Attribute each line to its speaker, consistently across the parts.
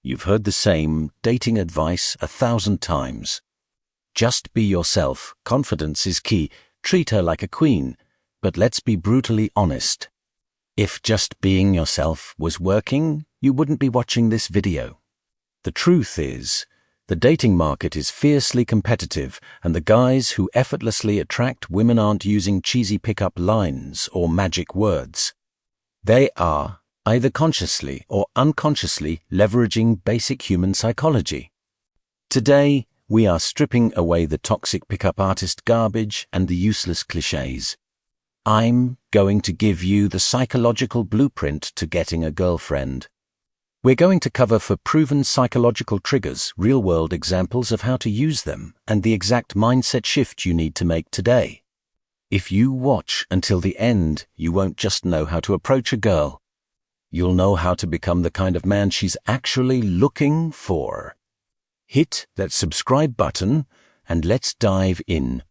Speaker 1: You've heard the same dating advice 1,000 times. Just be yourself. Confidence is key. Treat her like a queen. But let's be brutally honest. If just being yourself was working, you wouldn't be watching this video. The truth is, the dating market is fiercely competitive, and the guys who effortlessly attract women aren't using cheesy pickup lines or magic words. They are either consciously or unconsciously leveraging basic human psychology. Today, we are stripping away the toxic pickup artist garbage and the useless cliches. I'm going to give you the psychological blueprint to getting a girlfriend. We're going to cover for proven psychological triggers, real-world examples of how to use them, and the exact mindset shift you need to make today. If you watch until the end, you won't just know how to approach a girl. You'll know how to become the kind of man she's actually looking for. Hit that subscribe button and let's dive in.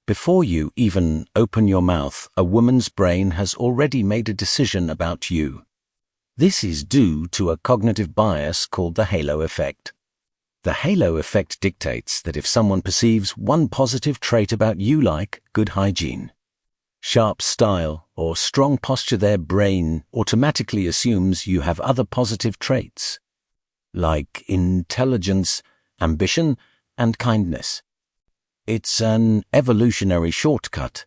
Speaker 1: Before you even open your mouth, a woman's brain has already made a decision about you. This is due to a cognitive bias called the halo effect. The halo effect dictates that if someone perceives one positive trait about you, like good hygiene, sharp style, or strong posture, their brain automatically assumes you have other positive traits, like intelligence, ambition, and kindness. It's an evolutionary shortcut.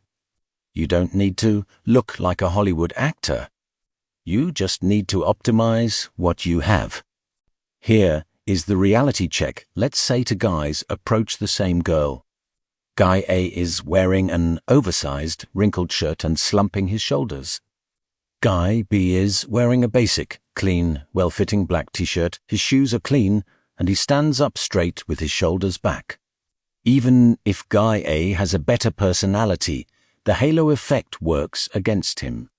Speaker 1: You don't need to look like a Hollywood actor. You just need to optimize what you have. Here is the reality check. Let's say to guys approach the same girl. Guy A is wearing an oversized, wrinkled shirt and slumping his shoulders. Guy B is wearing a basic, clean, well-fitting black t-shirt. His shoes are clean, and he stands up straight with his shoulders back. Even if Guy A has a better personality, the halo effect works against him.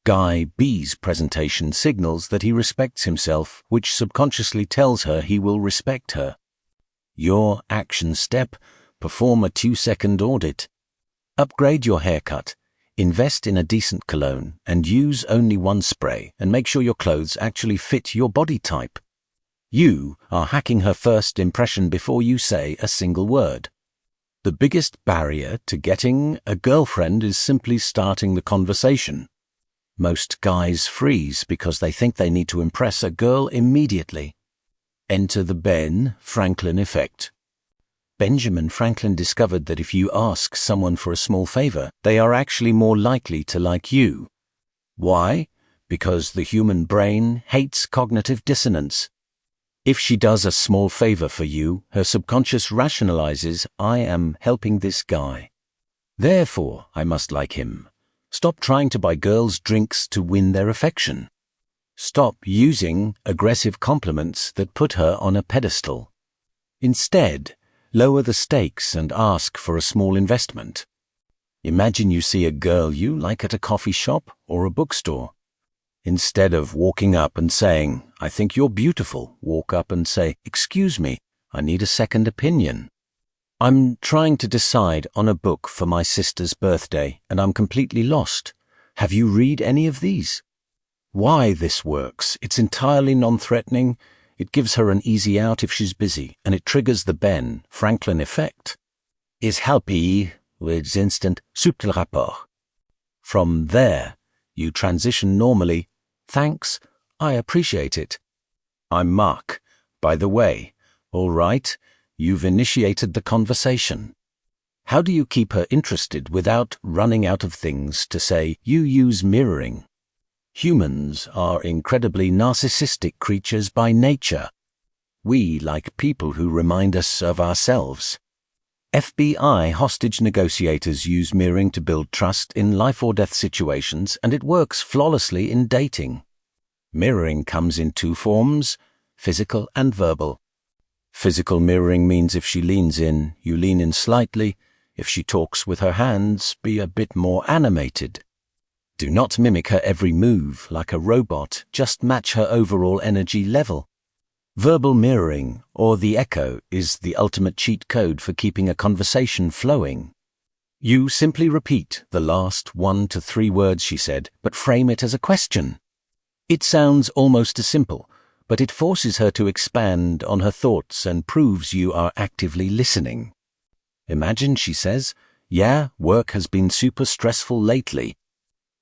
Speaker 1: Guy B's presentation signals that he respects himself, which subconsciously tells her he will respect her. Your action step: perform a 2-second audit. Upgrade your haircut, invest in a decent cologne, and use only one spray, and make sure your clothes actually fit your body type. You are hacking her first impression before you say a single word. The biggest barrier to getting a girlfriend is simply starting the conversation. Most guys freeze because they think they need to impress a girl immediately. Enter the Ben Franklin effect. Benjamin Franklin discovered that if you ask someone for a small favor, they are actually more likely to like you. Why? Because the human brain hates cognitive dissonance. If she does a small favor for you, her subconscious rationalizes, I am helping this guy. Therefore, I must like him. Stop trying to buy girls drinks to win their affection. Stop using aggressive compliments that put her on a pedestal. Instead, lower the stakes and ask for a small investment. Imagine you see a girl you like at a coffee shop or a bookstore. Instead of walking up and saying, I think you're beautiful, walk up and say, excuse me, I need a second opinion. I'm trying to decide on a book for my sister's birthday, and I'm completely lost. Have you read any of these? Why this works? It's entirely non-threatening. It gives her an easy out if she's busy, and it triggers the Ben Franklin effect. Is happy with instant subtil rapport. From there, you transition normally. Thanks, I appreciate it. I'm Mark. By the way, all right, you've initiated the conversation. How do you keep her interested without running out of things to say? You use mirroring. Humans are incredibly narcissistic creatures by nature. We like people who remind us of ourselves. FBI hostage negotiators use mirroring to build trust in life or death situations, and it works flawlessly in dating. Mirroring comes in 2 forms, physical and verbal. Physical mirroring means if she leans in, you lean in slightly. If she talks with her hands, be a bit more animated. Do not mimic her every move like a robot, just match her overall energy level. Verbal mirroring, or the echo, is the ultimate cheat code for keeping a conversation flowing. You simply repeat the last 1 to 3 words she said, but frame it as a question. It sounds almost as simple, but it forces her to expand on her thoughts and proves you are actively listening. Imagine she says, "Yeah, work has been super stressful lately.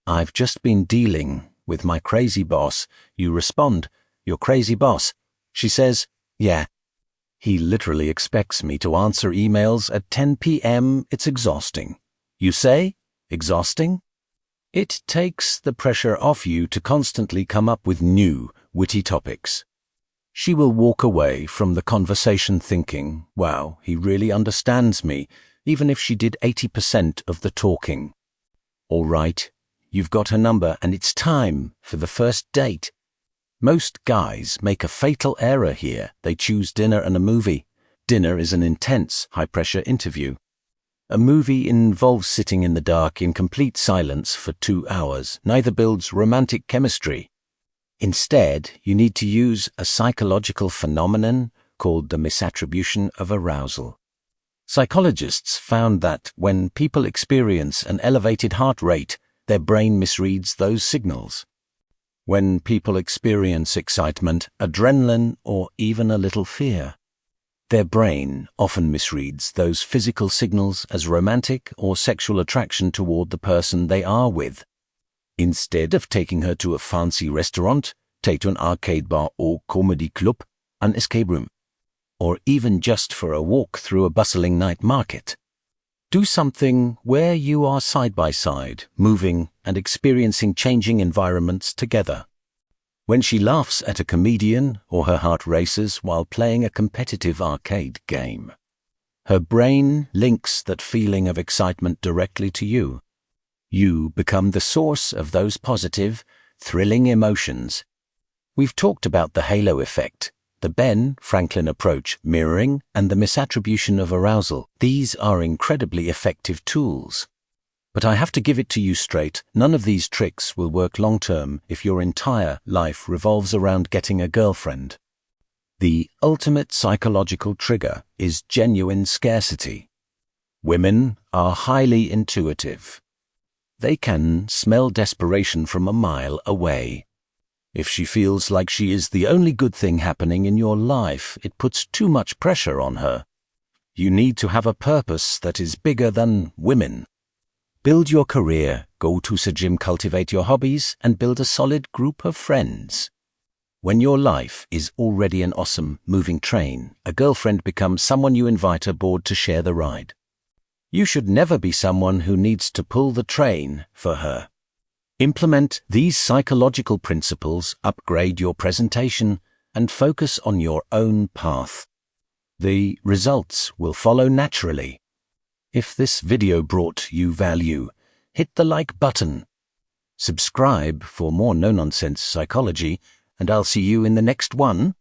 Speaker 1: I've just been dealing with my crazy boss." You respond, "Your crazy boss." She says, "Yeah. He literally expects me to answer emails at 10 p.m. It's exhausting." You say, "Exhausting?" It takes the pressure off you to constantly come up with new, witty topics. She will walk away from the conversation thinking, "Wow, he really understands me," even if she did 80% of the talking. All right, you've got her number and it's time for the first date. Most guys make a fatal error here. They choose dinner and a movie. Dinner is an intense, high-pressure interview. A movie involves sitting in the dark in complete silence for 2 hours. Neither builds romantic chemistry. Instead, you need to use a psychological phenomenon called the misattribution of arousal. Psychologists found that when people experience an elevated heart rate, their brain misreads those signals. When people experience excitement, adrenaline, or even a little fear, their brain often misreads those physical signals as romantic or sexual attraction toward the person they are with. Instead of taking her to a fancy restaurant, take to an arcade bar or comedy club, an escape room, or even just for a walk through a bustling night market. Do something where you are side by side, moving and experiencing changing environments together. When she laughs at a comedian or her heart races while playing a competitive arcade game, her brain links that feeling of excitement directly to you. You become the source of those positive, thrilling emotions. We've talked about the halo effect, the Ben Franklin approach, mirroring, and the misattribution of arousal. These are incredibly effective tools. But I have to give it to you straight, none of these tricks will work long-term if your entire life revolves around getting a girlfriend. The ultimate psychological trigger is genuine scarcity. Women are highly intuitive. They can smell desperation from a mile away. If she feels like she is the only good thing happening in your life, it puts too much pressure on her. You need to have a purpose that is bigger than women. Build your career, go to the gym, cultivate your hobbies, and build a solid group of friends. When your life is already an awesome moving train, a girlfriend becomes someone you invite aboard to share the ride. You should never be someone who needs to pull the train for her. Implement these psychological principles, upgrade your presentation, and focus on your own path. The results will follow naturally. If this video brought you value, hit the like button. Subscribe for more no-nonsense psychology, and I'll see you in the next one.